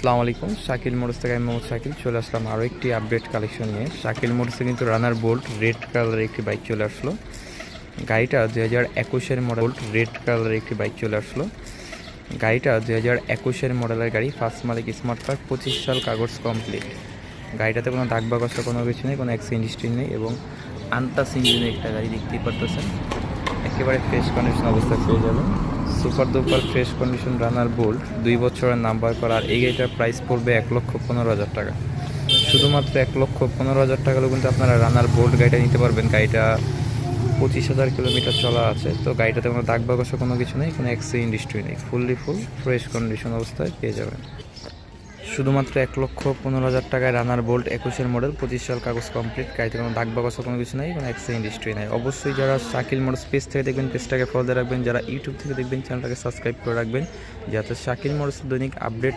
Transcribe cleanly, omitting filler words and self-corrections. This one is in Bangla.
আসসালামু আলাইকুম। শাকিল মোটরস থেকে আমি মোহাম্মদ শাকিল চলে আসলাম আরও একটি আপডেট কালেকশন নিয়ে। শাকিল মোটরসে কিন্তু রানার বোল্ট রেড কালারের একটি বাইক চলে আসলো। গাড়িটা 2021-এর মডেল। রেড কালারের একটি বাইক চলে আসলো। গাড়িটা 2021-এর মডেলের গাড়ি। ফার্স্ট মালিক স্মার্ট কার্ড, 25 সাল কাগজ কমপ্লিট। গাড়িটাতে কোনো দাগ বা কষা কোনো কিছু নেই, কোনো অ্যাক্সিডেন্ট হিস্ট্রি নেই এবং আনটাচ ইঞ্জিনের একটা গাড়ি দেখতেই পারতেছেন। একেবারে ফ্রেশ কন্ডিশন অবস্থায় পেয়ে যাবেন। সুপার দুপার ফ্রেশ কন্ডিশন রানার বোল্ট, 2 বছরের নাম্বার করা। আর এই গাড়িটার প্রাইস পড়বে 1,15,000 টাকা। শুধুমাত্র 1,15,000 টাকা হলেও কিন্তু আপনারা রানার বোল্ট গাড়িটা নিতে পারবেন। গাড়িটা 25,000 কিলোমিটার চলা আছে। তো গাড়িটাতে কোনো দাগ বা কষা কোনো কিছু নেই, কোনো অ্যাক্সিডেন্ট হিস্ট্রি নেই, ফুল ফ্রেশ কন্ডিশন অবস্থায় পেয়ে যাবেন। শুধুমাত্র 1,15,000 টাকায় রানার বোল্ট 21-এর মডেল, 25 সাল কাগজ কমপ্লিট। গাড়িতে কোনো দাগ বা কষা কোনো কিছু নেই, কোনো অ্যাক্সিডেন্ট হিস্ট্রি নেই। অবশ্যই যারা শাকিল মোটরস পেজ থেকে দেখবেন পেজটাকে ফলো দিয়ে রাখবেন, যারা ইউটিউব থেকে দেখবেন চ্যানেলটাকে সাবস্ক্রাইব করে রাখবেন, যাতে শাকিল মোটরস দৈনিক আপডেট